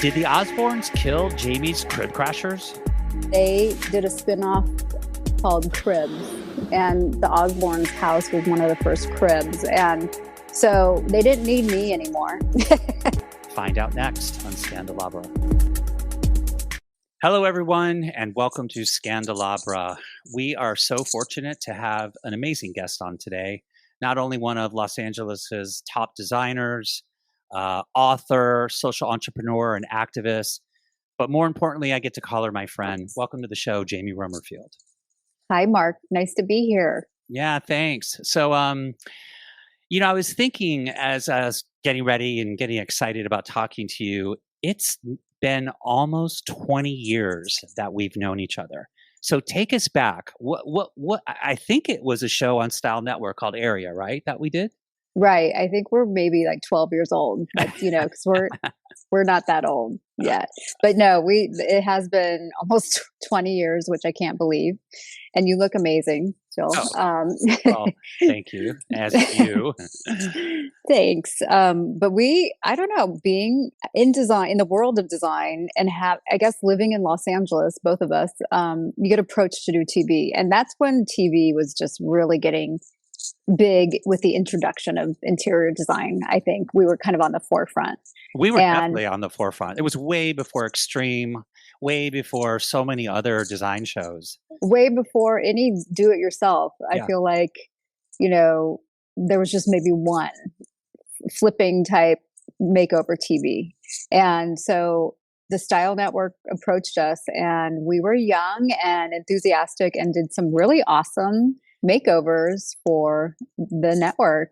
Did the Osbournes kill Jamie's Crib Crashers? They did a spin-off called Cribs, and the Osbournes' house was one of the first cribs, and so they didn't need me anymore. Find out next on Scandalabra. Hello, everyone, and welcome to Scandalabra. We are so fortunate to have an amazing guest on today. Not only one of Los Angeles's top designers, author, social entrepreneur, and activist, but more importantly, I get to call her my friend. Welcome to the show, Jaime Rummerfield. Hi, Mark. Nice to be here. Yeah, thanks. So, I was thinking as I was getting ready and getting excited about talking to you, it's been almost 20 years that we've known each other. So take us back. What? I think it was a show on Style Network called Area, right? That we did? Right. I think we're maybe like 12 years old, but, because we're not that old yet. But no, it has been almost 20 years, which I can't believe. And you look amazing, Phil. Well, thank you. As you. Thanks. But I don't know, being in design, in the world of design, and I guess living in Los Angeles, both of us, you get approached to do TV. And that's when TV was just really getting big with the introduction of interior design. I think we were kind of on the forefront. We were definitely on the forefront. It was way before Extreme, way before so many other design shows. Way before any do-it-yourself. I feel like, there was just maybe one flipping type makeover TV. And so the Style Network approached us, and we were young and enthusiastic and did some really awesome makeovers for the network.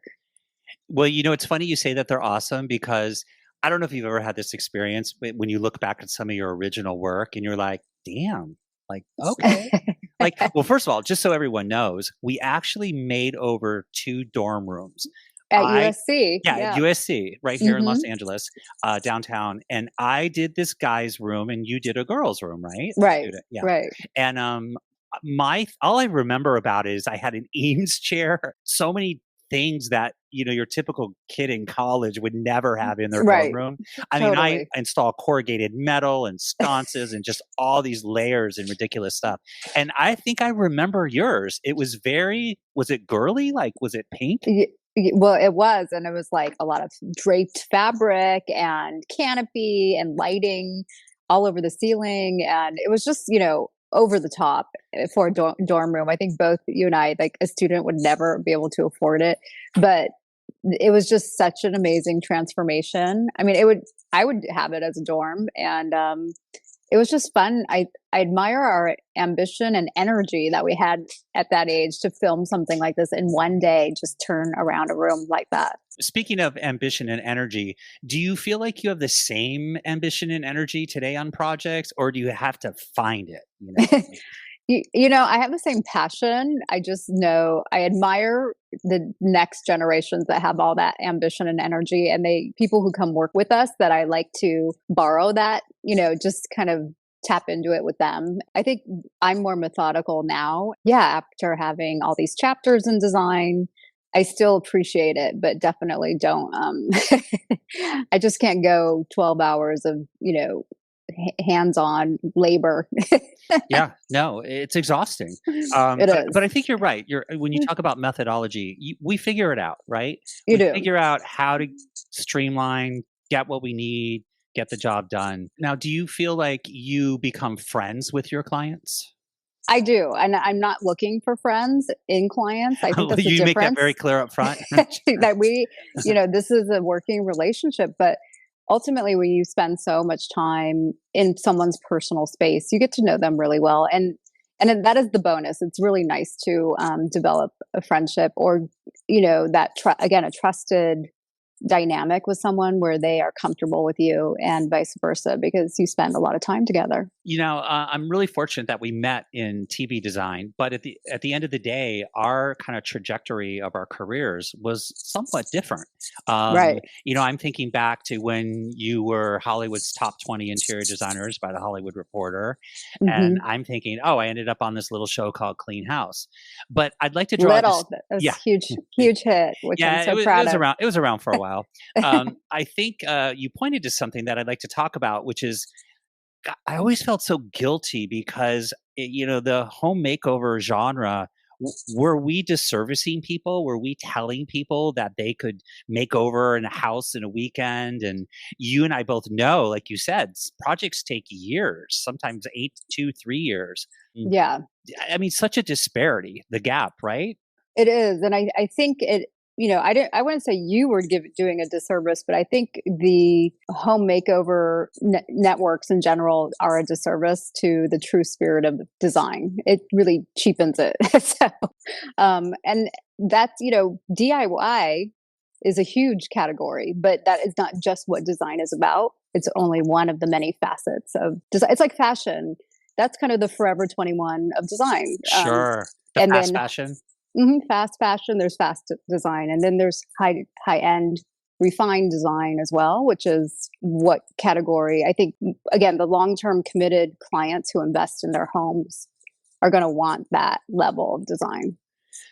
Well, it's funny you say that they're awesome, because I don't know if you've ever had this experience when you look back at some of your original work and you're like, damn, like, okay. Well, first of all, just so everyone knows, we actually made over 2 dorm rooms. At USC. Yeah, at USC, right here in Los Angeles, downtown. And I did this guy's room and you did a girl's room, right? Right. Yeah. Right. And all I remember about it is I had an Eames chair, so many things that your typical kid in college would never have in their dorm room. I mean, I installed corrugated metal and sconces and just all these layers and ridiculous stuff. And I think I remember yours. It was was it girly? Like, was it pink? Well, it was, and it was like a lot of draped fabric and canopy and lighting all over the ceiling, and it was just over the top for a dorm room. I think both you and I, like a student, would never be able to afford it, but it was just such an amazing transformation. I mean, I would have it as a dorm, and it was just fun. I admire our ambition and energy that we had at that age to film something like this in one day, just turn around a room like that. Speaking of ambition and energy, do you feel like you have the same ambition and energy today on projects, or do you have to find it? I have the same passion. I just know I admire the next generations that have all that ambition and energy, and people who come work with us, that I like to borrow that, just kind of tap into it with them. I think I'm more methodical now. Yeah, after having all these chapters in design, I still appreciate it, but definitely don't. I just can't go 12 hours of, hands-on labor. Yeah, no, it's exhausting. It is. But I think you're right. When you talk about methodology, we figure it out, right? We do. Figure out how to streamline, get what we need, get the job done. Now, do you feel like you become friends with your clients? I do. And I'm not looking for friends in clients. I think that's you the make difference. that very clear up front. That we, this is a working relationship, but ultimately when you spend so much time in someone's personal space, you get to know them really well. And that is the bonus. It's really nice to develop a friendship, or, again, a trusted dynamic with someone where they are comfortable with you, and vice versa, because you spend a lot of time together. I'm really fortunate that we met in TV design, but at the end of the day, our kind of trajectory of our careers was somewhat different. Right. I'm thinking back to when you were Hollywood's top 20 interior designers by the Hollywood Reporter, and I'm thinking, I ended up on this little show called Clean House. But I'd like to draw huge hit, which I'm so proud of. It was around for a while. while. I think you pointed to something that I'd like to talk about, which is I always felt so guilty because, the home makeover genre, were we disservicing people? Were we telling people that they could make over in a house in a weekend? And you and I both know, like you said, projects take years, sometimes 8 to 3 years. Yeah. I mean, such a disparity, the gap, right? It is. And I think I wouldn't say you were doing a disservice, but I think the home makeover networks in general are a disservice to the true spirit of design. It really cheapens it. So, and that's, DIY is a huge category, but that is not just what design is about. It's only one of the many facets of design. It's like fashion. That's kind of the Forever 21 of design. Sure. The fast fashion. Fast fashion, there's fast design, and then there's high end refined design as well, which is what category I think, again, the long-term committed clients who invest in their homes are going to want that level of design.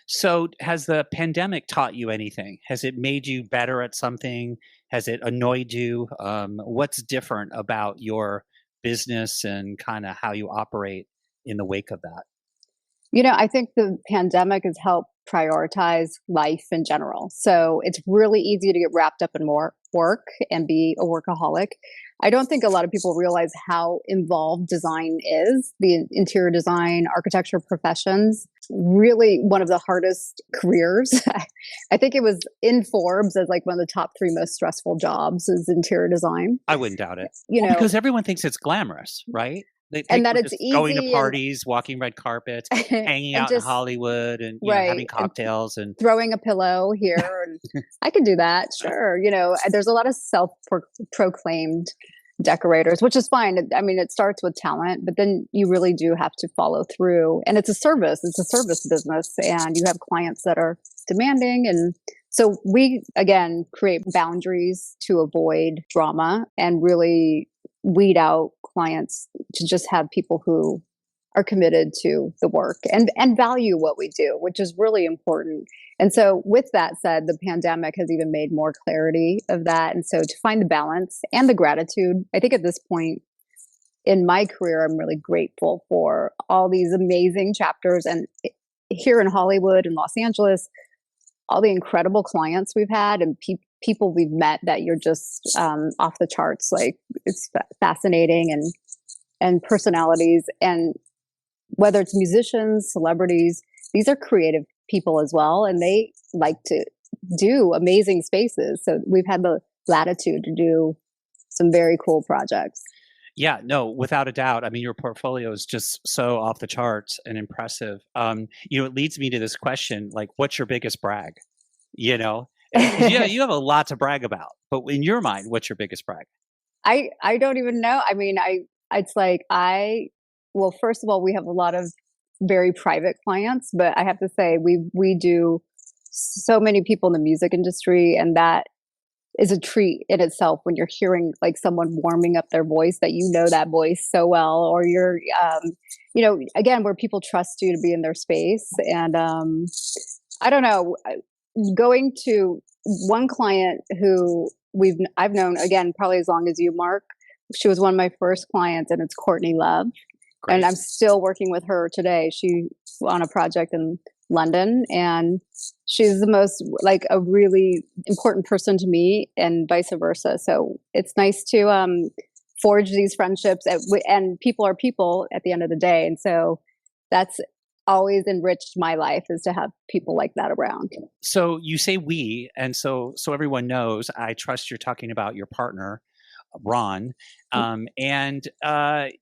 So has the pandemic taught you anything? Has it made you better at something? Has it annoyed you? What's different about your business and kind of how you operate in the wake of that? I think the pandemic has helped prioritize life in general. So it's really easy to get wrapped up in more work and be a workaholic. I don't think a lot of people realize how involved design is. The interior design, architecture professions, really one of the hardest careers. I think it was in Forbes as like one of the top 3 most stressful jobs is interior design. I wouldn't doubt it. Because everyone thinks it's glamorous, right? And that it's easy, going to parties, walking red carpets, hanging out in Hollywood, and having cocktails and throwing a pillow here. And I could do that, sure. There's a lot of self-proclaimed decorators, which is fine. I mean, it starts with talent, but then you really do have to follow through. And it's a service. It's a service business, and you have clients that are demanding. And so we, again, create boundaries to avoid drama and really weed out clients to just have people who are committed to the work and value what we do, which is really important. And so with that said, the pandemic has even made more clarity of that. And so to find the balance and the gratitude, I think at this point in my career, I'm really grateful for all these amazing chapters. And here in Hollywood and Los Angeles, all the incredible clients we've had and people we've met that you're just off the charts. Like it's fascinating and personalities, and whether it's musicians, celebrities, these are creative people as well, and they like to do amazing spaces. So we've had the latitude to do some very cool projects. Yeah, no, without a doubt. I mean, your portfolio is just so off the charts and impressive. It leads me to this question, like, what's your biggest brag? You have a lot to brag about, but in your mind, what's your biggest brag? I don't even know. I mean, well, first of all, we have a lot of very private clients, but I have to say we do so many people in the music industry, and that is a treat in itself when you're hearing like someone warming up their voice, that that voice so well, or you're again, where people trust you to be in their space. And I don't know, going to one client who I've known, again, probably as long as you, Mark. She was one of my first clients, and it's Courtney Love. Great. And I'm still working with her today. She's on a project in London, and she's the most, like, a really important person to me, and vice versa. So it's nice to forge these friendships, and people are people at the end of the day. And so that's always enriched my life, is to have people like that around. So you say we, and so everyone knows, I trust you're talking about your partner, Ron. And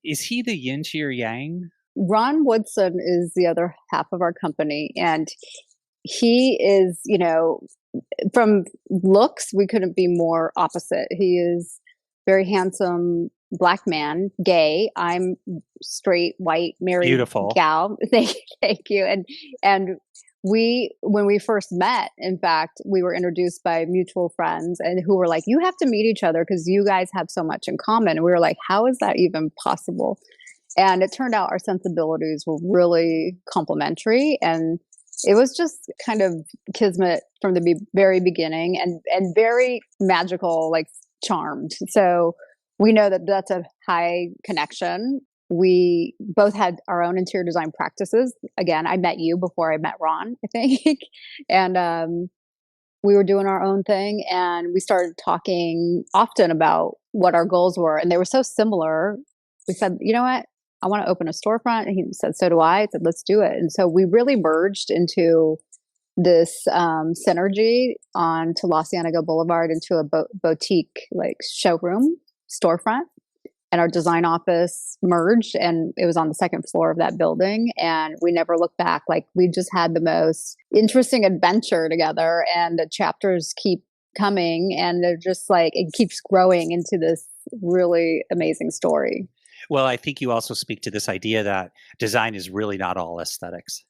is he the yin to your yang? Ron Woodson is the other half of our company, and he is, from looks, we couldn't be more opposite. He is very handsome, Black man, gay. I'm straight, white, married, beautiful gal. Thank you. And when we first met, in fact, we were introduced by mutual friends, and who were like, "You have to meet each other because you guys have so much in common." And we were like, "How is that even possible?" And it turned out our sensibilities were really complementary, and it was just kind of kismet from the very beginning, and very magical, like charmed. So we know that that's a high connection. We both had our own interior design practices. Again, I met you before I met Ron, I think. And we were doing our own thing, and we started talking often about what our goals were. And they were so similar. We said, you know what? I want to open a storefront. And he said, so do I. I said, let's do it. And so we really merged into this synergy onto La Cienega Boulevard into a boutique, like showroom storefront. And our design office merged, and it was on the second floor of that building. And we never looked back. Like, we just had the most interesting adventure together, and the chapters keep coming, and they're just like, it keeps growing into this really amazing story. Well, I think you also speak to this idea that design is really not all aesthetics,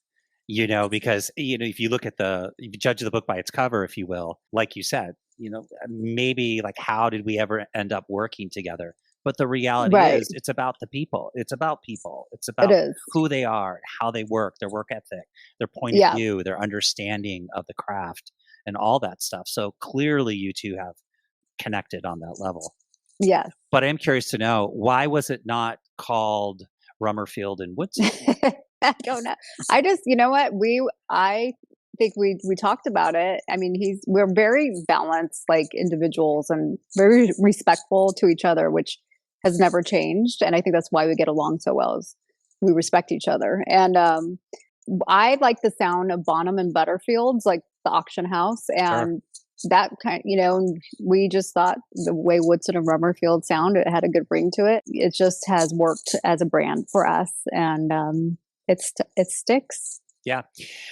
because, if you look at if you judge the book by its cover, if you will, like you said, maybe like, how did we ever end up working together? But the reality is, it's about the people. It's about people. It's about who they are, how they work, their work ethic, their point of view, their understanding of the craft, and all that stuff. So clearly you two have connected on that level. Yes. But I'm curious to know, why was it not called Rummerfield and Woodson? I don't know. I just, you know what? I think we talked about it. I mean, we're very balanced, like, individuals, and very respectful to each other, which has never changed. And I think that's why we get along so well, is we respect each other. And I like the sound of Bonham and Butterfield's, like the auction house, and that kind, we just thought the way Woodson and Rummerfield sound, it had a good ring to it. It just has worked as a brand for us, and it sticks. Yeah,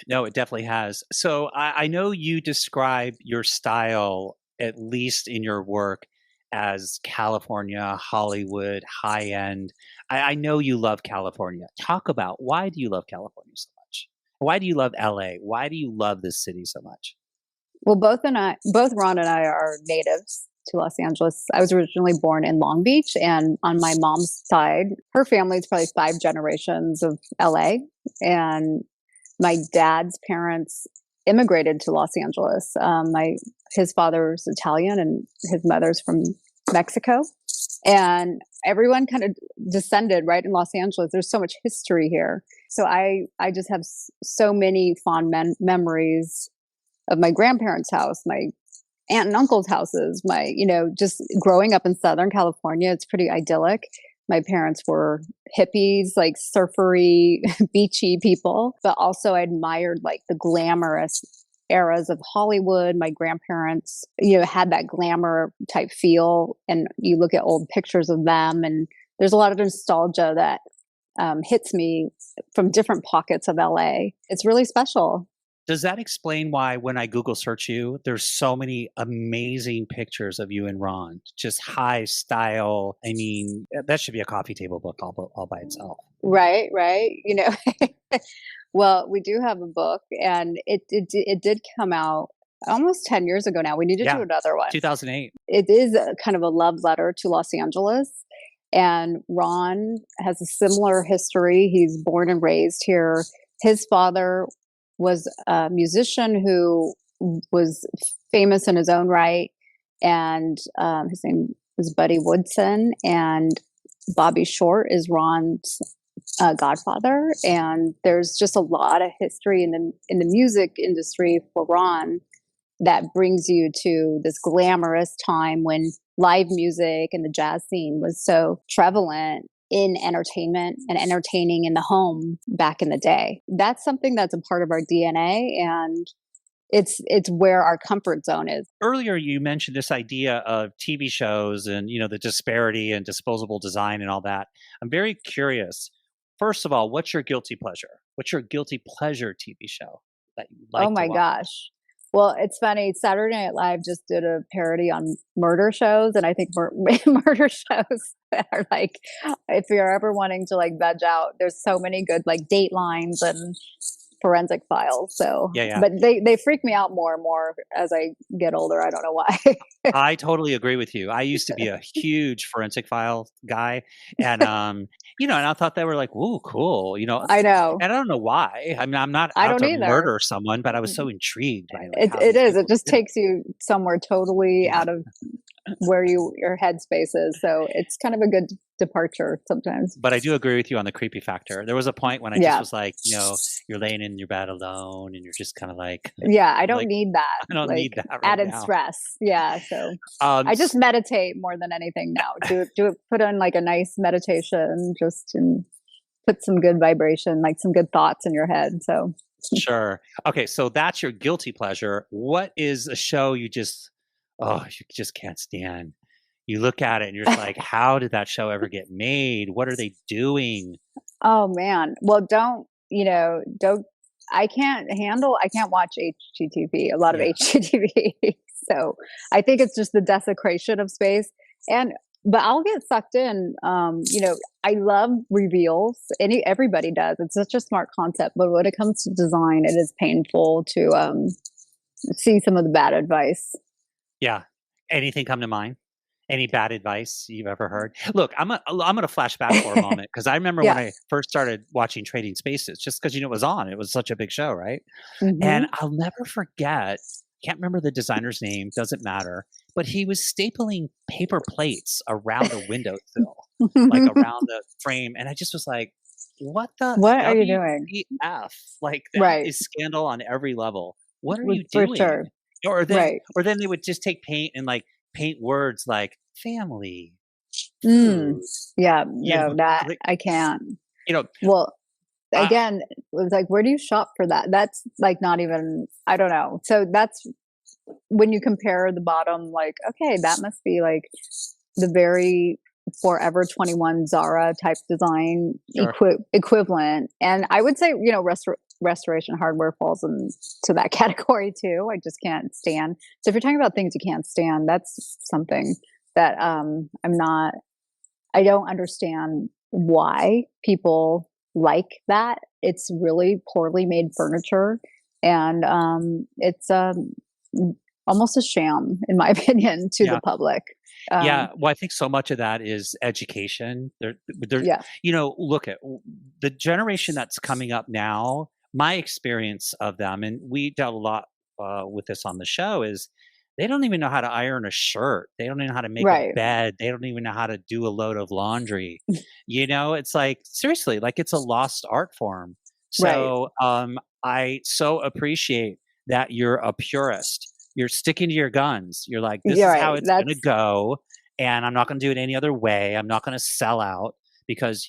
no, it definitely has. So I know you describe your style, at least in your work, as California, Hollywood, high end. I know you love California. Talk about, why do you love California so much? Why do you love LA? Why do you love this city so much? Well, both Ron and I are natives to Los Angeles. I was originally born in Long Beach, and on my mom's side, her family is probably 5 generations of LA. And my dad's parents immigrated to Los Angeles. His father's Italian and his mother's from Mexico. And everyone kind of descended right in Los Angeles. There's so much history here. So I just have so many fond memories of my grandparents' house, my aunt and uncle's houses, just growing up in Southern California. It's pretty idyllic. My parents were hippies, like surfery, beachy people, but also I admired, like, the glamorous eras of Hollywood. My grandparents, had that glamour type feel, and you look at old pictures of them, and there's a lot of nostalgia that hits me from different pockets of LA. It's really special. Does that explain why, when I Google search you, there's so many amazing pictures of you and Ron? Just high style. I mean, that should be a coffee table book all by itself. Right. Well, we do have a book, and it did come out almost 10 years ago now. We need to do another one. 2008. It is kind of a love letter to Los Angeles. And Ron has a similar history. He's born and raised here. His father was a musician who was famous in his own right. And his name was Buddy Woodson. And Bobby Short is Ron's godfather. And there's just a lot of history in the music industry for Ron that brings you to this glamorous time when live music and the jazz scene was so prevalent in entertainment and entertaining in the home back in the day. That's something that's a part of our DNA, and it's where our comfort zone is. Earlier, you mentioned this idea of TV shows and, the disparity and disposable design and all that. I'm very curious. First of all, what's your guilty pleasure? What's your guilty pleasure TV show that you like to watch? Oh my gosh. Well, it's funny. Saturday Night Live just did a parody on murder shows, and I think murder shows are like, if you're ever wanting to like veg out, there's so many good like Datelines and forensic files. So, yeah. But they freak me out more and more as I get older. I don't know why. I totally agree with you. I used to be a huge forensic file guy, and and I thought they were like, "Ooh, cool," I know, and I don't know why. I mean, I'm not I out don't to either. murder someone, but I was so intrigued by like how It these is. It people just did it. takes you somewhere totally Yeah. out of where your headspace is. So it's kind of a good departure sometimes. But I do agree with you on the creepy factor. There was a point when I just Yeah. was like, you're laying in your bed alone, and you're just kind of like, Yeah, I don't like, need that, I don't need like, that right added now. stress. Yeah, so I just S- meditate more than anything now. Put on, like, a nice meditation just and put some good vibration, like, some good thoughts in your head, so Sure. Okay, so that's your guilty pleasure. What is a show you just can't stand? You look at it and you're just like, how did that show ever get made? What are they doing? Oh, man. Well, don't I can't watch HGTV, a lot of Yeah. HGTV. So, I think it's just the desecration of space, and but I'll get sucked in, I love reveals, everybody does, it's such a smart concept, but when it comes to design, it is painful to, see some of the bad advice. Yeah. Anything come to mind? Any bad advice you've ever heard? Look, I'm gonna flash back for a moment because I remember when Yeah. I first started watching Trading Spaces, just because it was on. It was such a big show, right? And Mhm. I'll never forget, can't remember the designer's name, doesn't matter, but he was stapling paper plates around a windowsill, like around the frame. And I just was like, what the What are you doing? WTF? Like that Right. is scandal on every level. What are you For doing? sure. Or then Right. or then they would just take paint and like paint words like family, Mm. food, Yeah, you no, know, that like, I can't. you know, Well, I, again, it was like, where do you shop for that? That's like not even, I don't know. So that's when you compare the bottom, like, okay, that must be like the very Forever 21 Zara type design sure. equivalent. And I would say, restoration hardware falls into that category too. I just can't stand. So if you're talking about things you can't stand, that's something that I don't understand why people like that. It's really poorly made furniture, and it's almost a sham, in my opinion, to the Yeah. public. Yeah, well, I think so much of that is education. There, Yeah, look at the generation that's coming up now. My experience of them, and we dealt a lot with this on the show, is they don't even know how to iron a shirt. They don't even know how to make a right. bed. They don't even know how to do a load of laundry. It's like seriously, like it's a lost art form. Right. So I so appreciate that you're a purist. You're sticking to your guns. You're like, this Yeah, is right. how it's going to That's go. And I'm not going to do it any other way. I'm not going to sell out because,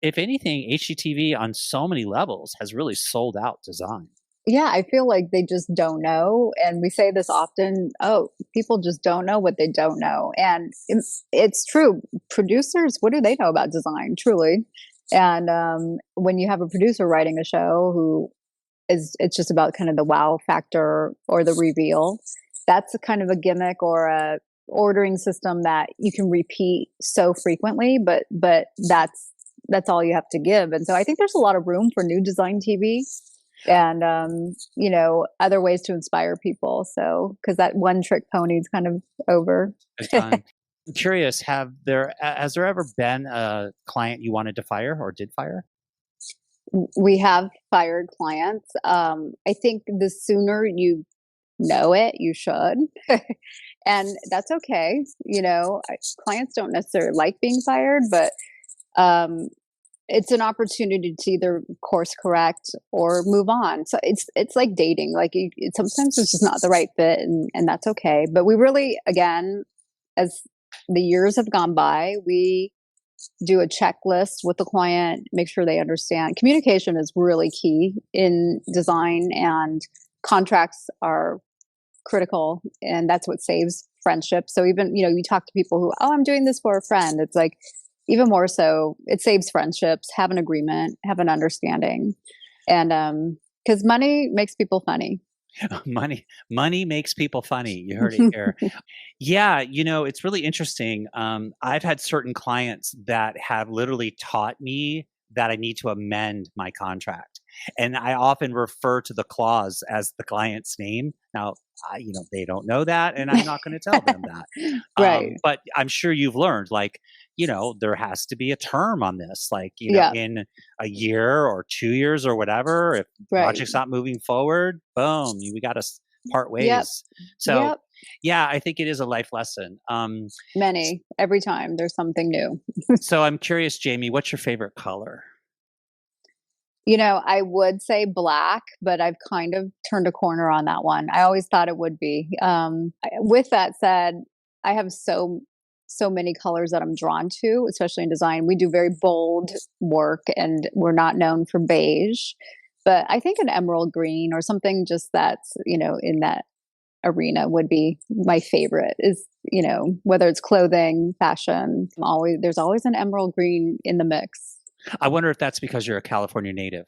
if anything, HGTV on so many levels has really sold out design. yeah, I feel like they just don't know, and we say this often, "Oh, people just don't know what they don't know." And it's true. Producers, what do they know about design, truly? And, when you have a producer writing a show who it's just about kind of the wow factor or the reveal, that's a kind of a gimmick or a ordering system that you can repeat so frequently, but that's all you have to give. And so I think there's a lot of room for new design TV and other ways to inspire people, so because that one trick pony is kind of over. Big time. I'm curious, has there ever been a client you wanted to fire or did fire? We have fired clients. I think the sooner you know it, you should. And that's okay. Clients don't necessarily like being fired, but um, it's an opportunity to either course correct or move on. So it's like dating. Like sometimes it's just not the right fit, and that's okay. But we really, again, as the years have gone by, we do a checklist with the client, make sure they understand. Communication is really key in design, and contracts are critical, and that's what saves friendships. So even, you talk to people who, oh, I'm doing this for a friend. It's like, even more so, it saves friendships. Have an agreement, have an understanding. And because money makes people funny. Money makes people funny. You heard it here. Yeah, it's really interesting. I've had certain clients that have literally taught me that I need to amend my contract. And I often refer to the clause as the client's name. Now, they don't know that, and I'm not going to tell them that. Right. But I'm sure you've learned, like, there has to be a term on this, like, in a year or 2 years or whatever, if the project's not moving forward, boom, we got to part ways. So, yeah, I think it is a life lesson. Many, every time there's something new. So I'm curious, Jaime, what's your favorite color? I would say black, but I've kind of turned a corner on that one. I always thought it would be. With that said, I have so many colors that I'm drawn to, especially in design. We do very bold work, and we're not known for beige. But I think an emerald green or something just that's, in that arena would be my favorite. Is, whether it's clothing, fashion, there's always an emerald green in the mix. I wonder if that's because you're a California native,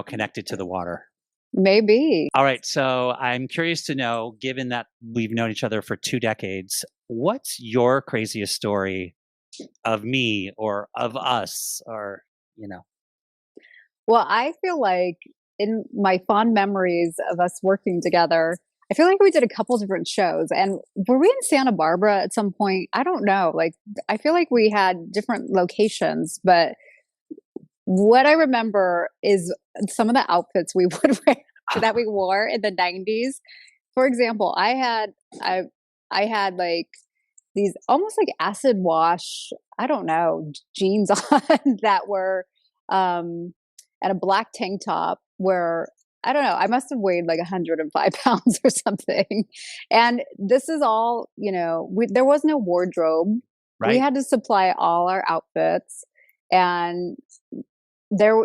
connected to the water. Maybe. All right. So I'm curious to know, given that we've known each other for 2 decades, what's your craziest story of me or of us Well, I feel like in my fond memories of us working together, I feel like we did a couple different shows. And were we in Santa Barbara at some point? I don't know. Like, I feel like we had different locations, but what I remember is some of the outfits we would wear that we wore in the 90s. For example, I had like these almost like acid wash, I don't know, jeans on that were and a black tank top where I don't know, I must have weighed like 105 pounds or something. And this is all, there was no wardrobe. Right. We had to supply all our outfits. And there,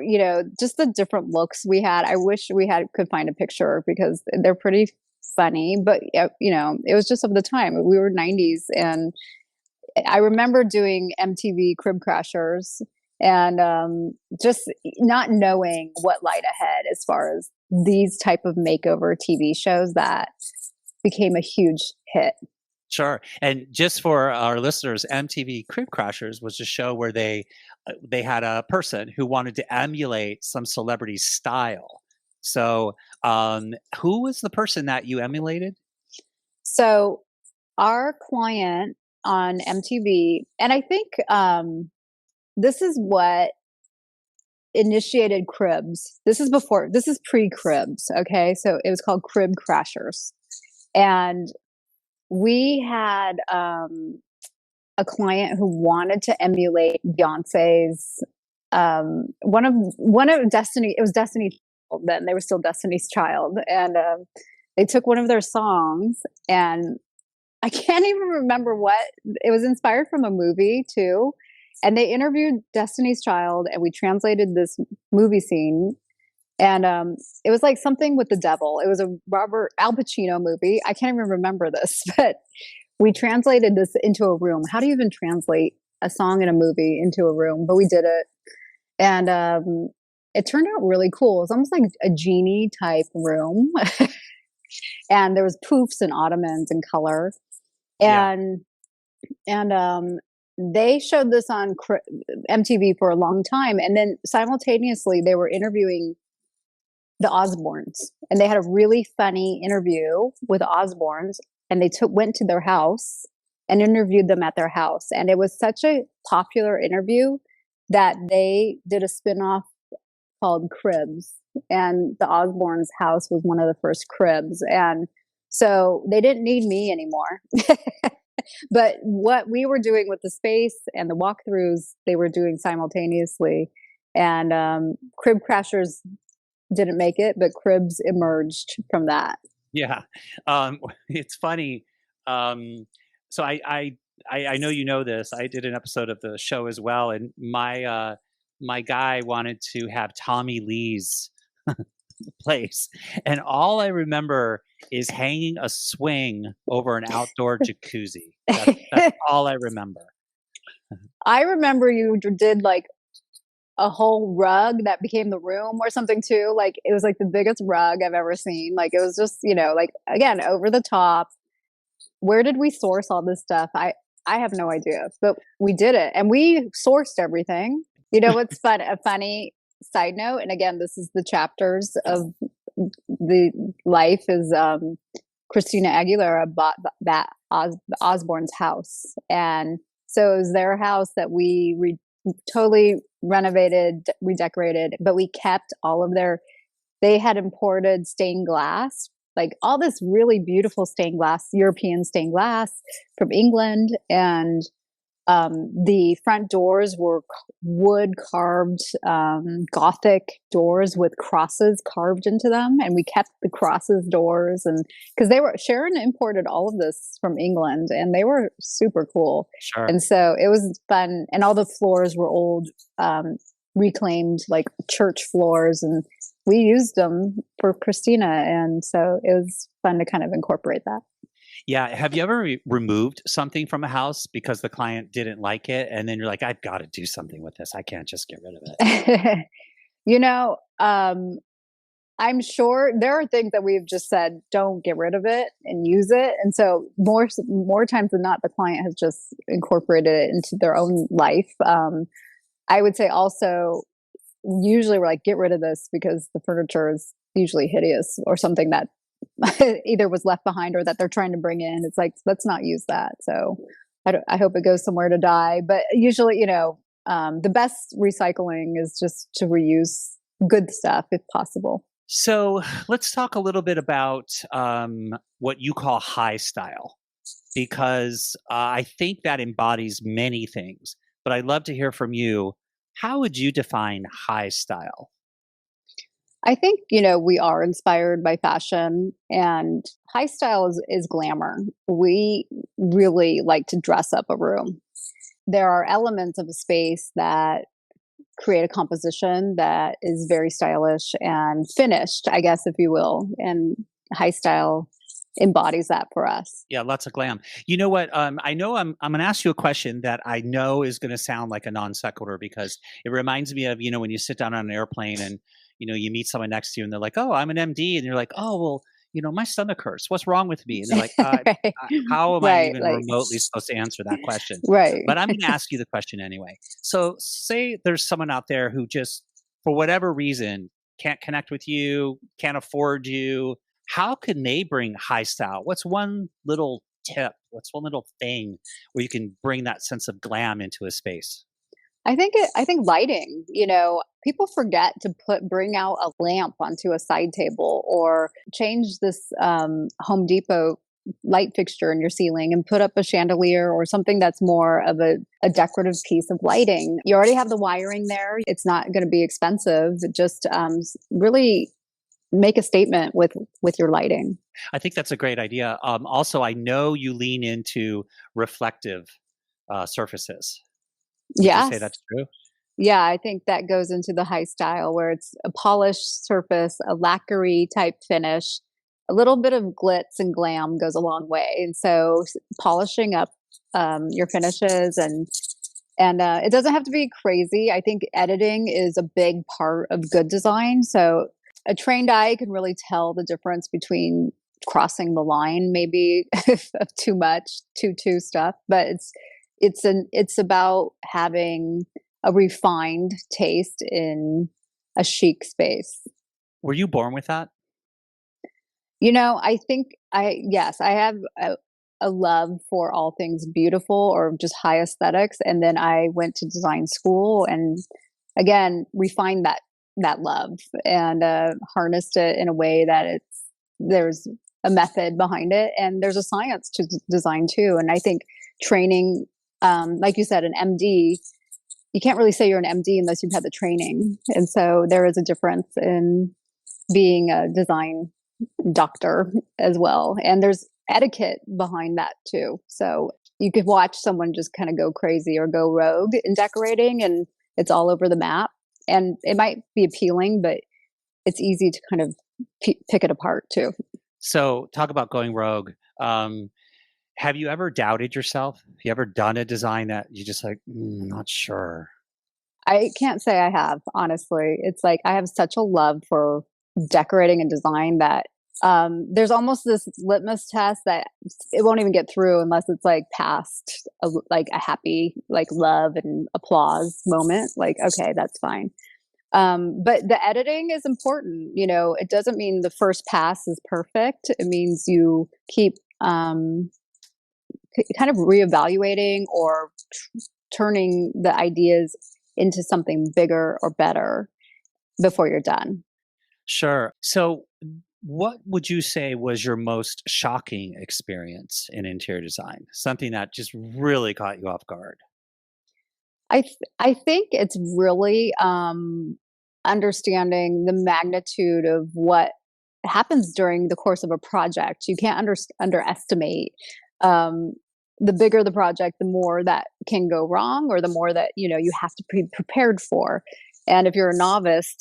just the different looks we had. I wish we could find a picture because they're pretty funny, but it was just of the time. We were 90s, and I remember doing MTV Crib Crashers and just not knowing what lied ahead as far as these type of makeover TV shows that became a huge hit. Sure. And just for our listeners, MTV Crib Crashers was a show where they had a person who wanted to emulate some celebrity's style. So who was the person that you emulated? So our client on MTV, and I think this is what initiated Cribs. This is pre-Cribs. Okay. So it was called Crib Crashers. And we had a client who wanted to emulate Beyonce's one of Destiny. It was Destiny. Then they were still Destiny's Child, and they took one of their songs, and I can't even remember what it was. Inspired from a movie too, and they interviewed Destiny's Child, and we translated this movie scene. And it was like something with the devil. It was a Robert Al Pacino movie. I can't even remember this, but we translated this into a room. How do you even translate a song in a movie into a room? But we did it. And it turned out really cool. It was almost like a genie type room. And there was poofs and ottomans in color. And they showed this on MTV for a long time. And then simultaneously, they were interviewing the Osbournes, and they had a really funny interview with the Osbournes, and they went to their house and interviewed them at their house. And it was such a popular interview that they did a spinoff called Cribs, and the Osbournes' house was one of the first cribs. And so they didn't need me anymore. But what we were doing with the space and the walkthroughs, they were doing simultaneously. And Crib Crashers didn't make it, but Cribs emerged from that. Yeah. It's funny. So I know you know this. I did an episode of the show as well, and my guy wanted to have Tommy Lee's place, and all I remember is hanging a swing over an outdoor jacuzzi. That's all I remember. I remember you did like a whole rug that became the room or something too. Like it was like the biggest rug I've ever seen. Like it was just, like again, over the top. Where did we source all this stuff? I have no idea, but we did it, and we sourced everything. You know what's funny? side note, and again, this is the chapters of the life, is Christina Aguilera bought that Osborne's house. And so it was their house that we totally renovated, redecorated, but we kept all of they had imported stained glass, like all this really beautiful stained glass, European stained glass from England. And the front doors were wood carved, Gothic doors with crosses carved into them. And we kept the crosses doors, and because Sharon imported all of this from England, and they were super cool. Sure. And so it was fun. And all the floors were old, reclaimed like church floors, and we used them for Christina. And so it was fun to kind of incorporate that. Yeah. Have you ever removed something from a house because the client didn't like it? And then you're like, I've got to do something with this. I can't just get rid of it. I'm sure there are things that we've just said, don't get rid of it and use it. And so more times than not, the client has just incorporated it into their own life. I would say also, usually we're like, get rid of this because the furniture is usually hideous or something that either was left behind or that they're trying to bring in. It's like, let's not use that. So I hope it goes somewhere to die. But usually, the best recycling is just to reuse good stuff if possible. So let's talk a little bit about what you call high style, because I think that embodies many things. But I'd love to hear from you. How would you define high style? I think, we are inspired by fashion, and high style is glamour. We really like to dress up a room. There are elements of a space that create a composition that is very stylish and finished, I guess, if you will. And high style embodies that for us. Yeah, lots of glam. You know what? I know I'm going to ask you a question that I know is going to sound like a non sequitur, because it reminds me of, when you sit down on an airplane and you meet someone next to you and they're like, "Oh, I'm an MD," and you're like, "Oh, well, my stomach hurts. What's wrong with me?" And they're like, Right. "How am Right, I even remotely supposed to answer that question?" Right. But I'm going to ask you the question anyway. So, say there's someone out there who just, for whatever reason, can't connect with you, can't afford you. How can they bring high style? What's one little tip? What's one little thing where you can bring that sense of glam into a space? I think lighting, people forget to bring out a lamp onto a side table, or change this Home Depot light fixture in your ceiling and put up a chandelier or something that's more of a decorative piece of lighting. You already have the wiring there. It's not going to be expensive. Just really make a statement with your lighting. I think that's a great idea. Also, I know you lean into reflective surfaces. Would you say that's true? Yeah, I think that goes into the high style, where it's a polished surface, a lacquery type finish. A little bit of glitz and glam goes a long way. And so polishing up your finishes, and it doesn't have to be crazy. I think editing is a big part of good design. So a trained eye can really tell the difference between crossing the line, maybe of too much, too stuff. But it's about having a refined taste in a chic space. Were you born with that? I think I have a love for all things beautiful or just high aesthetics. And then I went to design school and again, refined that love and harnessed it in a way that there's a method behind it, and there's a science to design too. And I think training, like you said, an MD, you can't really say you're an MD unless you've had the training. And so there is a difference in being a design doctor as well. And there's etiquette behind that too. So you could watch someone just kind of go crazy or go rogue in decorating, and it's all over the map. And it might be appealing, but it's easy to kind of pick it apart too. So talk about going rogue. Have you ever doubted yourself? Have you ever done a design that you just like, not sure? I can't say I have, honestly. It's like I have such a love for decorating and design that there's almost this litmus test that it won't even get through unless it's like past a happy like love and applause moment. Like, okay, that's fine. But the editing is important. It doesn't mean the first pass is perfect. It means you keep kind of reevaluating or turning the ideas into something bigger or better before you're done. Sure. So, what would you say was your most shocking experience in interior design? Something that just really caught you off guard? I think it's really understanding the magnitude of what happens during the course of a project. You can't underestimate. Um, the bigger the project, the more that can go wrong, or the more that you have to be prepared for. And if you're a novice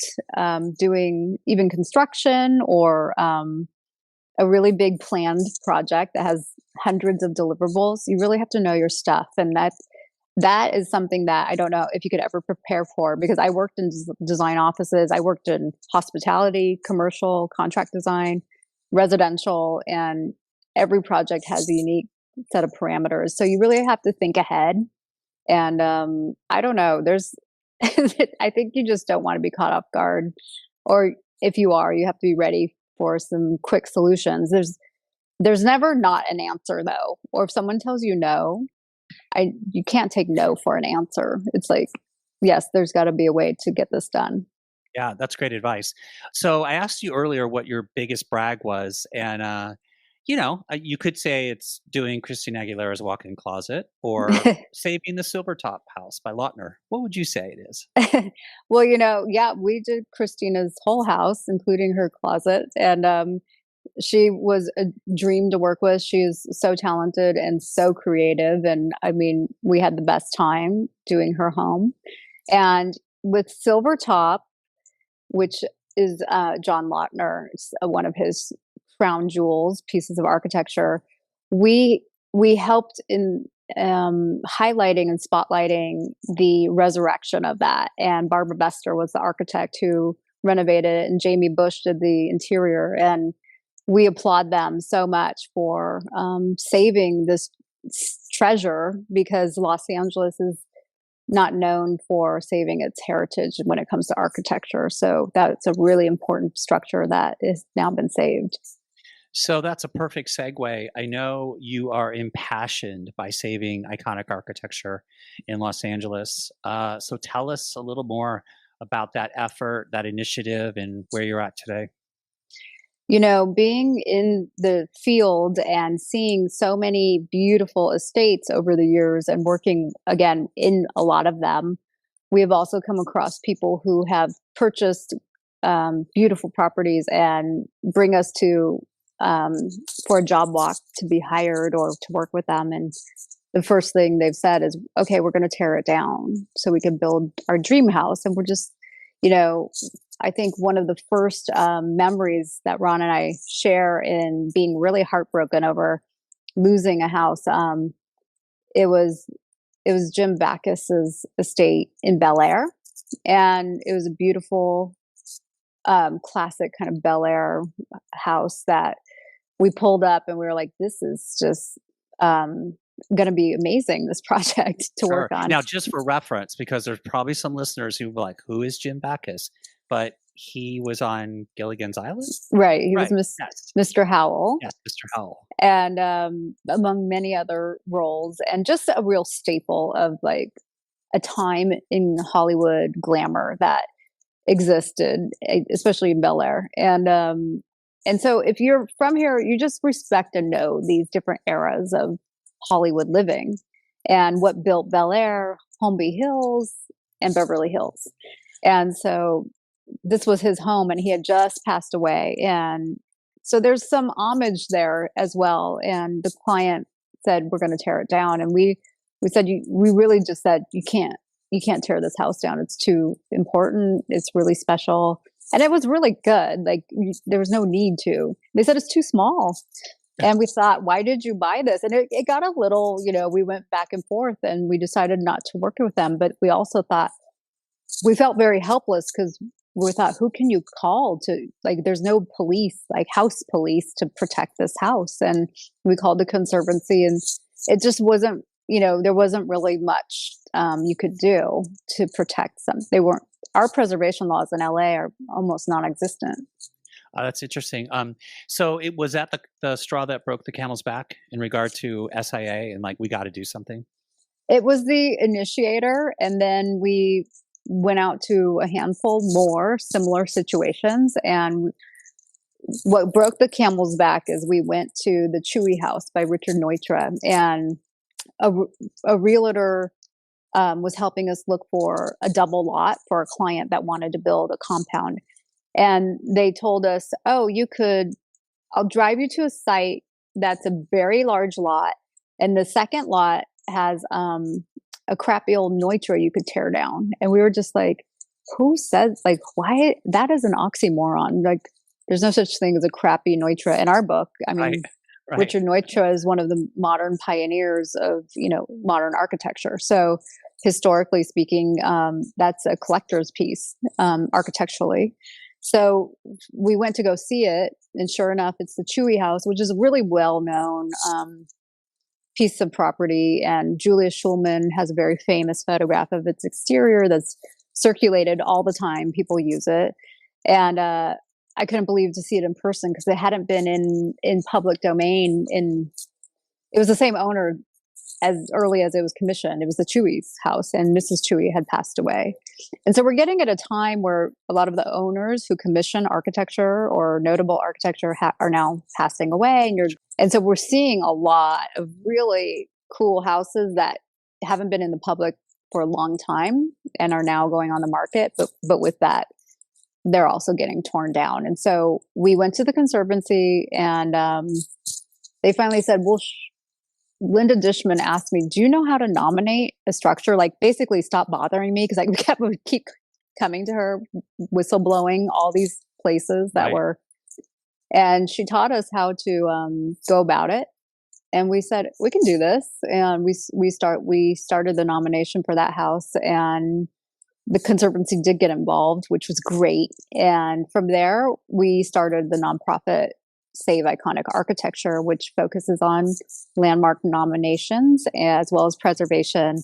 doing even construction or a really big planned project that has hundreds of deliverables, you really have to know your stuff, and that is something that I don't know if you could ever prepare for, because I worked in design offices. I worked in hospitality, commercial, contract design, residential, and every project has a unique set of parameters. So you really have to think ahead. And I don't know, I think you just don't want to be caught off guard. Or if you are, you have to be ready for some quick solutions. There's never not an answer though. Or if someone tells you no, you can't take no for an answer. It's like, yes, there's got to be a way to get this done. Yeah, that's great advice. So I asked you earlier what your biggest brag was, and you could say it's doing Christina Aguilera's walk-in closet or saving the Silvertop house by Lautner. What would you say it is? Well, yeah, we did Christina's whole house, including her closet, and she was a dream to work with. She is so talented and so creative. And I mean, we had the best time doing her home. And with Silvertop, which is John Lautner, it's one of his crown jewels, pieces of architecture, we helped in highlighting and spotlighting the resurrection of that. And Barbara Bester was the architect who renovated it, and Jamie Bush did the interior. And we applaud them so much for saving this treasure, because Los Angeles is not known for saving its heritage when it comes to architecture. So that's a really important structure that has now been saved. So that's a perfect segue. I know you are impassioned by saving iconic architecture in Los Angeles. So tell us a little more about that effort, that initiative, and where you're at today. Being in the field and seeing so many beautiful estates over the years and working again in a lot of them, we have also come across people who have purchased beautiful properties and bring us to for a job walk to be hired or to work with them. And the first thing they've said is, okay, we're going to tear it down so we can build our dream house. And we're just, I think one of the first memories that Ron and I share in being really heartbroken over losing a house, it was Jim Backus's estate in Bel Air, and it was a beautiful, classic kind of Bel Air house that we pulled up, and we were like, "This is just going to be amazing, this project to work on." Now, just for reference, because there's probably some listeners who were like, "Who is Jim Backus?" But he was on Gilligan's Island? Right. He was Mr. Howell. Yes, Mr. Howell. And among many other roles, and just a real staple of like a time in Hollywood glamour that existed, especially in Bel Air. And so if you're from here, you just respect and know these different eras of Hollywood living and what built Bel Air, Holmby Hills, and Beverly Hills. And so this was his home, and he had just passed away. And so there's some homage there as well. And the client said, we're going to tear it down. And we said, we really just said, you can't tear this house down. It's too important. It's really special. And it was really good. Like there was no need to. They said it's too small. And we thought, why did you buy this? And it got a little, we went back and forth, and we decided not to work with them. But we also thought, we felt very helpless, because we thought, who can you call to, like, there's no police, like house police, to protect this house. And we called the Conservancy, and it just wasn't, there wasn't really much you could do to protect them. They weren't our preservation laws in LA are almost non-existent. That's interesting. So it was that the straw that broke the camel's back in regard to SIA and like, we got to do something? It was the initiator, and then we went out to a handful more similar situations. And what broke the camel's back is we went to the Chewy House by Richard Neutra, and a realtor was helping us look for a double lot for a client that wanted to build a compound. And they told us, oh, I'll drive you to a site that's a very large lot. And the second lot has a crappy old Neutra you could tear down. And we were just like, who says, like, why? That is an oxymoron. Like, there's no such thing as a crappy Neutra in our book. I mean, right. Richard Neutra is one of the modern pioneers of, modern architecture. So historically speaking, that's a collector's piece architecturally. So we went to go see it, and sure enough, it's the Chewy House, which is a really well-known piece of property. And Julia Schulman has a very famous photograph of its exterior that's circulated all the time. People use it. And I couldn't believe to see it in person because it hadn't been in public domain. It was the same owner as early as it was commissioned. It was the Chewy's house, and Mrs. Chewy had passed away. And so we're getting at a time where a lot of the owners who commission architecture or notable architecture are now passing away. And so we're seeing a lot of really cool houses that haven't been in the public for a long time and are now going on the market. But with that, they're also getting torn down. And so we went to the Conservancy, and they finally said, well, Linda Dishman asked me, do you know how to nominate a structure? Like, basically stop bothering me, because I would keep coming to her, whistleblowing all these places that were, and she taught us how to go about it. And we said, we can do this. And we started the nomination for that house, and the Conservancy did get involved, which was great. And from there, we started the nonprofit Save Iconic Architecture, which focuses on landmark nominations as well as preservation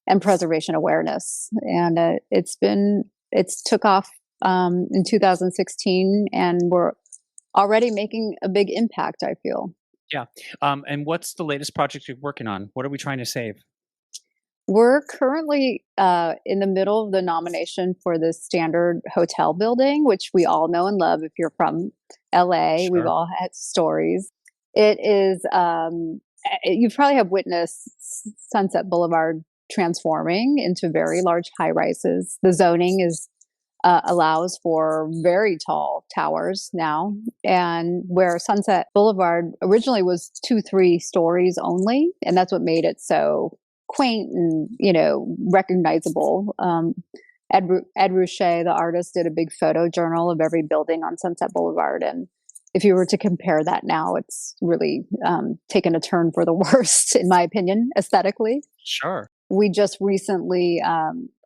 and preservation awareness. And it's took off in 2016, and we're already making a big impact, I feel. Yeah. And what's the latest project you're working on? What are we trying to save? We're currently in the middle of the nomination for the Standard Hotel building, which we all know and love if you're from LA. Sure. We've all had stories. It is, you probably have witnessed Sunset Boulevard transforming into very large high rises. The zoning allows for very tall towers now, and where Sunset Boulevard originally was 2-3 stories only, and that's what made it so quaint and recognizable. Ed Ruscha, the artist, did a big photo journal of every building on Sunset Boulevard, and if you were to compare that now, it's really taken a turn for the worst, in my opinion, aesthetically. Sure. We just recently,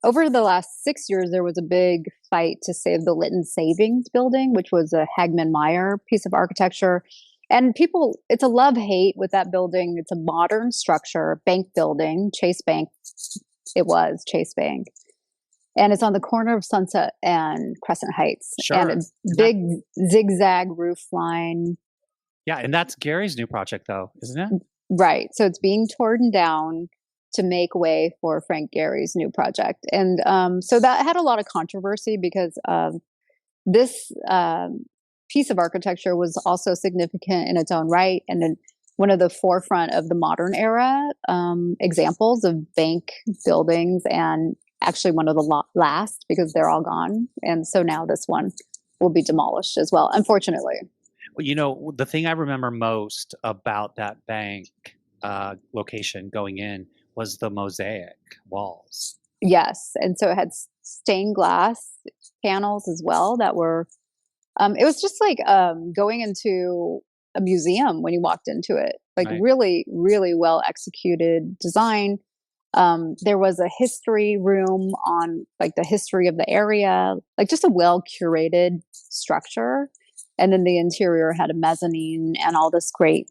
over the last 6 years, there was a big fight to save the Lytton Savings building, which was a Hagman Meyer piece of architecture. And it's a love-hate with that building. It's a modern structure, bank building, Chase Bank. It was Chase Bank. And it's on the corner of Sunset and Crescent Heights. Sure. And a big zigzag roof line. Yeah, and that's Gary's new project, though, isn't it? Right. So it's being torn down to make way for Frank Gehry's new project. And so that had a lot of controversy because this piece of architecture was also significant in its own right, and then one of the forefront of the modern era examples of bank buildings, and actually one of the last, because they're all gone. And so now this one will be demolished as well, unfortunately. Well, the thing I remember most about that bank location going in was the mosaic walls. Yes. And so it had stained glass panels as well that were, it was just like going into a museum when you walked into it, like really, really well executed design. There was a history room on like the history of the area, like just a well curated structure. And then the interior had a mezzanine and all this great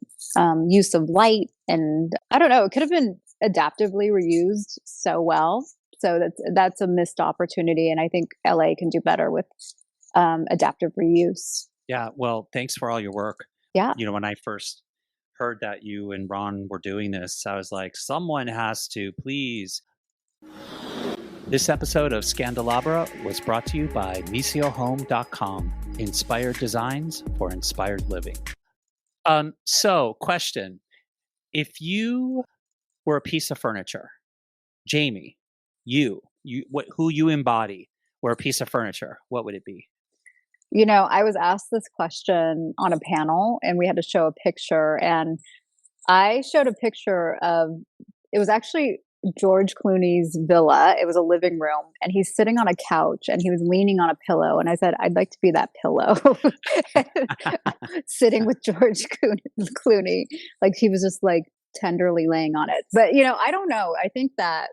use of light. And I don't know, it could have been adaptively reused so well. So that's a missed opportunity. And I think LA can do better with adaptive reuse. Yeah. Well, thanks for all your work. Yeah. When I first heard that you and Ron were doing this, I was like, someone has to please. This episode of Scandalabra was brought to you by misiohome.com. Inspired designs for inspired living. So question. If you were a piece of furniture, Jamie, who you embody, were a piece of furniture, what would it be? I was asked this question on a panel and we had to show a picture, and I showed a picture of, it was actually George Clooney's villa. It was a living room and he's sitting on a couch and he was leaning on a pillow. And I said, I'd like to be that pillow sitting with George Clooney. Like he was just like tenderly laying on it. But, I don't know. I think that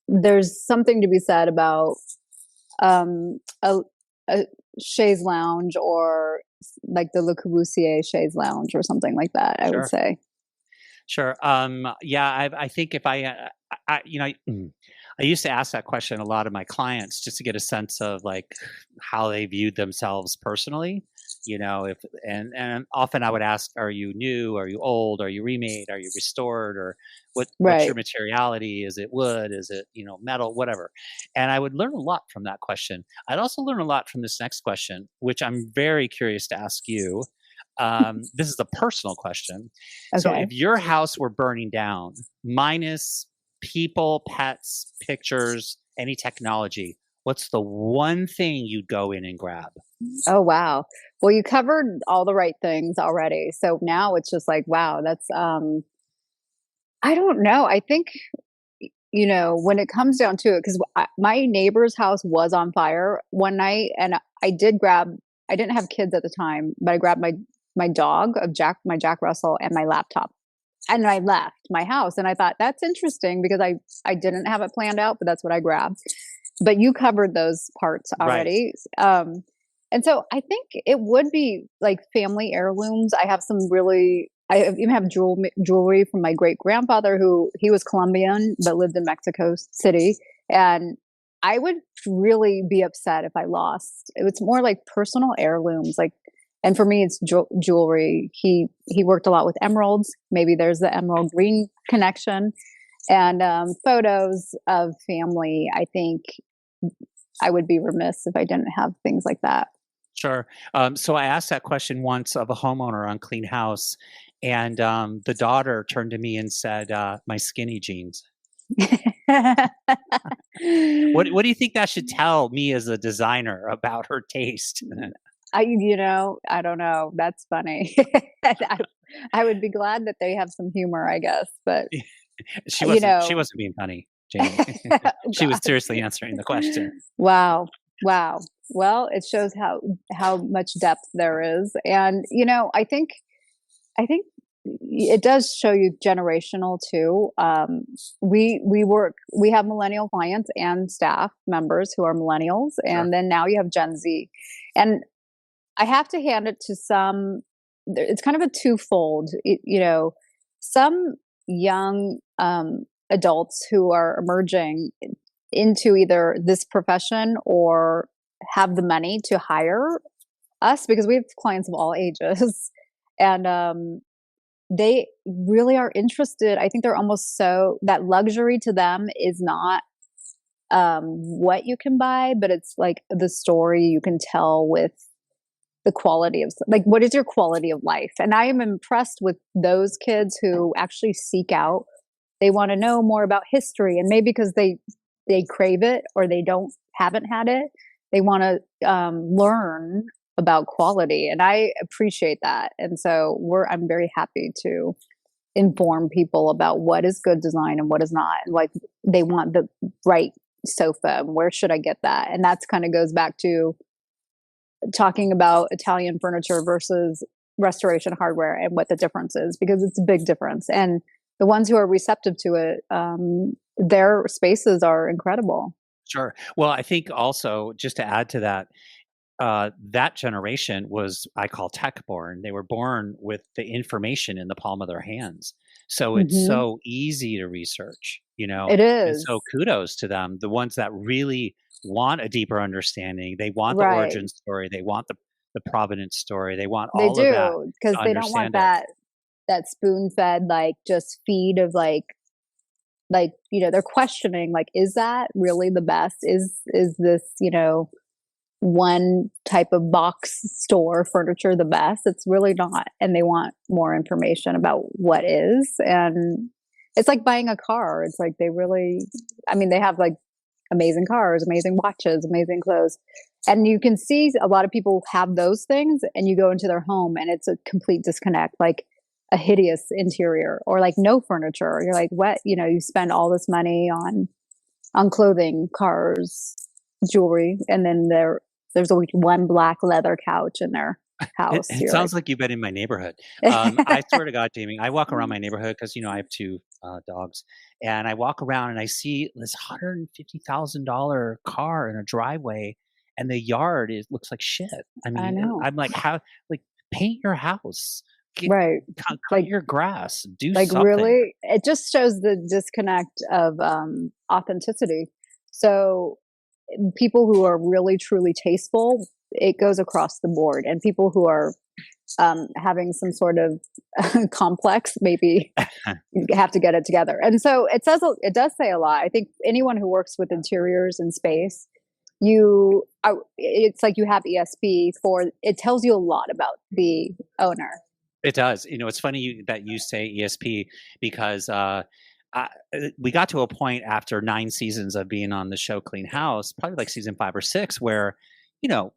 there's something to be said about a chaise lounge, or like the Le Corbusier chaise lounge or something like that, I would say. Sure. Yeah, I think if I used to ask that question a lot of my clients just to get a sense of like how they viewed themselves personally, and often I would ask, are you new? Are you old? Are you remade? Are you restored? Or what's your materiality? Is it wood? Is it, metal, whatever? And I would learn a lot from that question. I'd also learn a lot from this next question, which I'm very curious to ask you. This is a personal question. Okay. So if your house were burning down, minus people, pets, pictures, any technology, what's the one thing you'd go in and grab? Oh, wow. Well, you covered all the right things already. So now it's just like, wow, that's, I don't know. I think, when it comes down to it, because my neighbor's house was on fire one night, and I didn't have kids at the time, but I grabbed my dog my Jack Russell, and my laptop. And I left my house, and I thought that's interesting because I didn't have it planned out, but that's what I grabbed. But you covered those parts already. Right. And so I think it would be like family heirlooms. I even have jewelry from my great grandfather, he was Colombian, but lived in Mexico City. And I would really be upset if I lost. It was more like personal heirlooms, and for me, it's jewelry. He worked a lot with emeralds. Maybe there's the emerald green connection, and photos of family. I think I would be remiss if I didn't have things like that. Sure. So I asked that question once of a homeowner on Clean House, and the daughter turned to me and said, "My skinny jeans." What do you think that should tell me as a designer about her taste? I don't know. That's funny. I would be glad that they have some humor, I guess, but she wasn't being funny, Jamie. She was seriously answering the question. Wow. Well, it shows how much depth there is. And, I think it does show you generational too. We have millennial clients and staff members who are millennials. And then now you have Gen Z. And I have to hand it to it's kind of a twofold, some young adults who are emerging into either this profession or have the money to hire us, because we have clients of all ages. And they really are interested. I think they're almost that luxury to them is not what you can buy, but it's like the story you can tell with the quality of, like, what is your quality of life? And I am impressed with those kids who actually seek out, they want to know more about history, and maybe because they crave it or they haven't had it, they want to learn about quality. And I appreciate that. And so I'm very happy to inform people about what is good design and what is not. Like, they want the right sofa, and where should I get that? And that's kind of goes back to talking about Italian furniture versus restoration hardware and what the difference is, because it's a big difference. And the ones who are receptive to it, their spaces are incredible. Sure. Well, I think also, just to add to that, that generation was, I call, tech born. They were born with the information in the palm of their hands. So it's so easy to research, It and is. so kudos to them, the ones that really want a deeper understanding. They want the Right. origin story. They want the provenance story. They want They all of that do, because to they don't want understand it. that spoon-fed, like, just feed of, they're questioning, like, is that really the best? Is this, one type of box store furniture the best? It's really not, and they want more information about what is, and it's like buying a car. It's like they really, I mean, they have, like, amazing cars, amazing watches, amazing clothes, and you can see a lot of people have those things, and you go into their home, and it's a complete disconnect, like a hideous interior or like no furniture. You're like, what? You spend all this money on clothing, cars, jewelry, and then there's only one black leather couch in their It house. it You're like, sounds like you've been in my neighborhood. I swear to God, Jamie, I walk around my neighborhood because I have 2, dogs, and I walk around and I see this $150,000 car in a driveway, and the yard looks like shit. I I mean, know, I'm like, "How?" Like, paint your house, get right? cut Like, your grass, do like something. really, it just shows the disconnect of authenticity. So people who are really truly tasteful, it goes across the board, and people who are having some sort of complex, maybe you have to get it together. And so it does say a lot. I think anyone who works with interiors and space, it's like you have ESP for, it tells you a lot about the owner. It does. It's funny that you say ESP because we got to a point after 9 seasons of being on the show Clean House, probably like season 5 or 6, where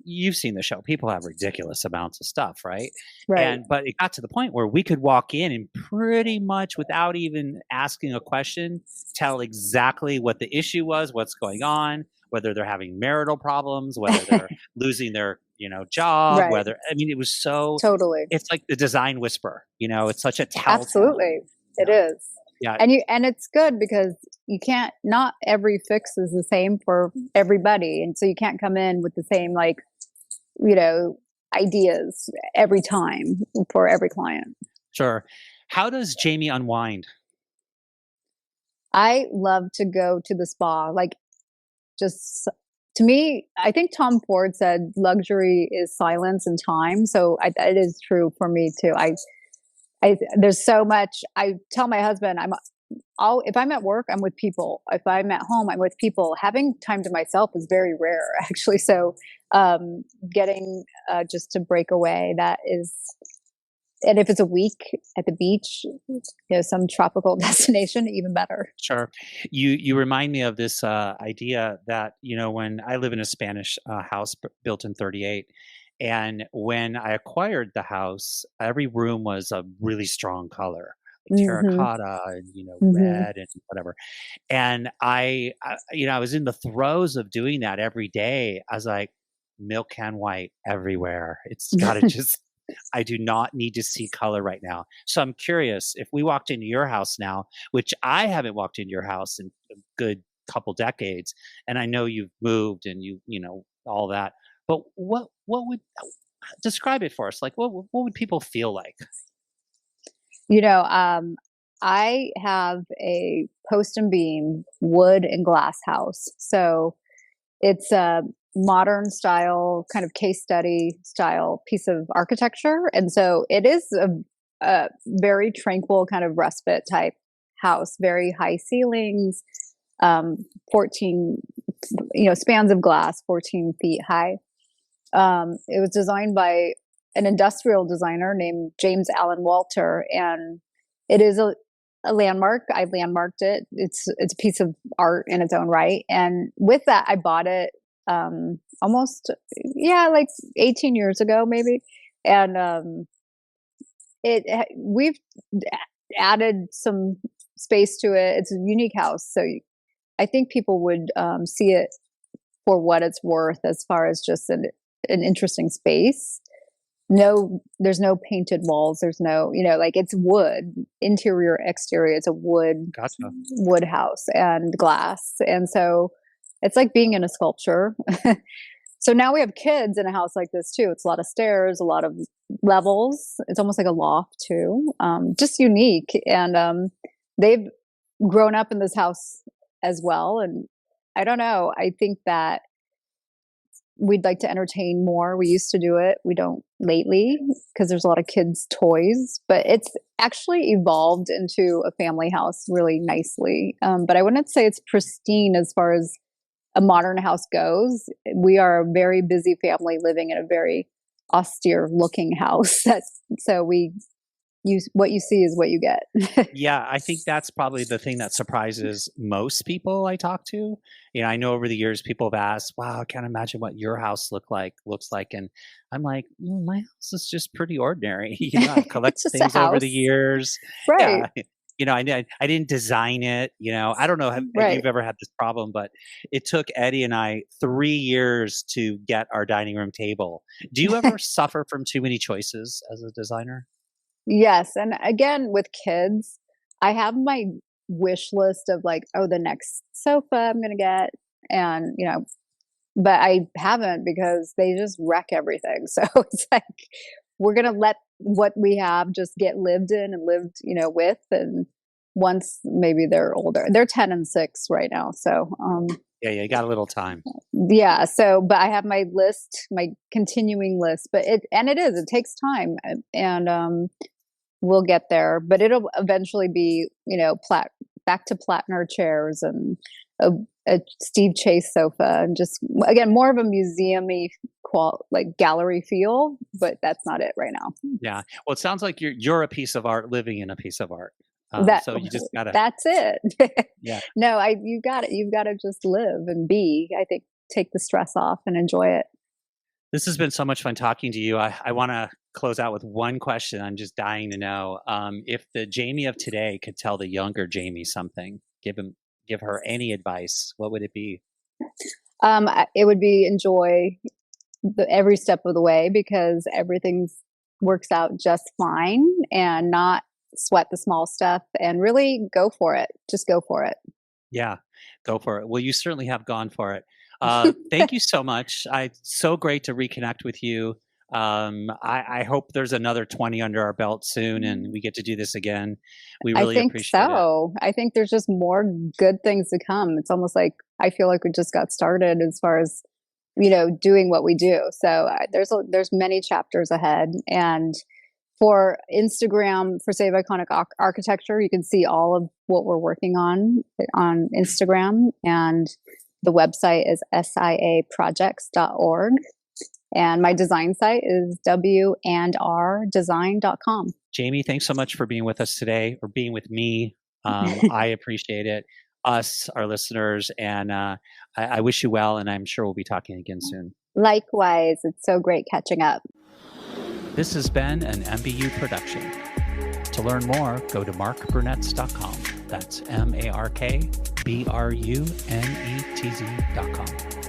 you've seen the show. People have ridiculous amounts of stuff, right? Right. But it got to the point where we could walk in and pretty much without even asking a question, tell exactly what the issue was, what's going on, whether they're having marital problems, whether they're losing their job, Right. whether, I mean, it was so, Totally. it's like the design whisper, it's such a telltale. Absolutely. You It know? is. Yeah, And it's good because you can't, not every fix is the same for everybody. And so you can't come in with the same, like, you know, ideas every time for every client. sure. How does Jamie unwind? I love to go to the spa. Like, just to me, I think Tom Ford said luxury is silence and time. So it is true for me too. There's so much. I tell my husband, if I'm at work, I'm with people. If I'm at home, I'm with people. Having time to myself is very rare, actually. So, getting just to break away, that is, and if it's a week at the beach, some tropical destination, even better. Sure. You remind me of this idea that when I live in a Spanish house built in '38, and when I acquired the house, every room was a really strong color, like Hmm. terracotta and Hmm. red and whatever. And I was in the throes of doing that every day. I was like, milk can white everywhere. It's got to just. I do not need to see color right now. So I'm curious if we walked into your house now, which I haven't walked into your house in a good couple decades, and I know you've moved and all that. But what would describe it for us? Like what would people feel like? You know, I have a post and beam wood and glass house. So it's a modern style, kind of case study style piece of architecture. And so it is a very tranquil kind of respite type house, very high ceilings, 14, spans of glass, 14 feet high. It was designed by an industrial designer named James Allen Walter, and it is a landmark. I landmarked it. It's a piece of art in its own right. And with that, I bought it almost, yeah, like 18 years ago, maybe. And we've added some space to it. It's a unique house, so I think people would see it for what it's worth as far as just an interesting space. No, there's no painted walls. There's no, like, it's wood, interior, exterior. It's a Gotcha. wood house and glass. And so it's like being in a sculpture. So now we have kids in a house like this too. It's a lot of stairs, a lot of levels. It's almost like a loft too. Just unique. And they've grown up in this house as well. And I don't know. I think that we'd like to entertain more. We used to do it. We don't lately because there's a lot of kids' toys, but it's actually evolved into a family house really nicely. But I wouldn't say it's pristine as far as a modern house goes. We are a very busy family living in a very austere looking house. So what you see is what you get. Yeah, I think that's probably the thing that surprises most people I talk to. I know over the years people have asked, "Wow, I can't imagine what your house looks like," and I'm like, "My house is just pretty ordinary." I've collected things over the years. Right. Yeah. I didn't design it. I don't know if you've ever had this problem, but it took Eddie and I 3 years to get our dining room table. Do you ever suffer from too many choices as a designer? Yes. And again, with kids, I have my wish list of like, oh, the next sofa I'm going to get. And, but I haven't because they just wreck everything. So it's like, we're going to let what we have just get lived in and lived, with. And once maybe they're older, they're 10 and 6 right now. So, yeah, you got a little time. Yeah. So, but I have my list, my continuing list, but it takes time and, we'll get there, but it'll eventually be, back to Plattner chairs and a Steve Chase sofa and just, again, more of a museum-y like gallery feel, but that's not it right now. Yeah. Well, it sounds like you're a piece of art living in a piece of art. So you just gotta. That's it. Yeah. No, you got it. You've got to just live and be. I think take the stress off and enjoy it. This has been so much fun talking to you. I want to close out with one question. I'm just dying to know if the Jamie of today could tell the younger Jamie something, give her any advice, what would it be? It would be enjoy every step of the way because everything works out just fine, and not sweat the small stuff and really go for it. Just go for it. Yeah, go for it. Well, you certainly have gone for it. Thank you so much. It's so great to reconnect with you. I hope there's another 20 under our belt soon and we get to do this again. We really appreciate it. I think there's just more good things to come. It's almost like I feel like we just got started as far as, doing what we do. So there's many chapters ahead. And for Instagram, for Save Iconic Architecture, you can see all of what we're working on Instagram, and the website is siaprojects.org. And my design site is wandrdesign.com. Jamie, thanks so much for being with us today, or being with me. I appreciate it. Us, our listeners, and I wish you well, and I'm sure we'll be talking again soon. Likewise. It's so great catching up. This has been an MBU production. To learn more, go to markbrunetz.com. That's MarkBrunetz.com.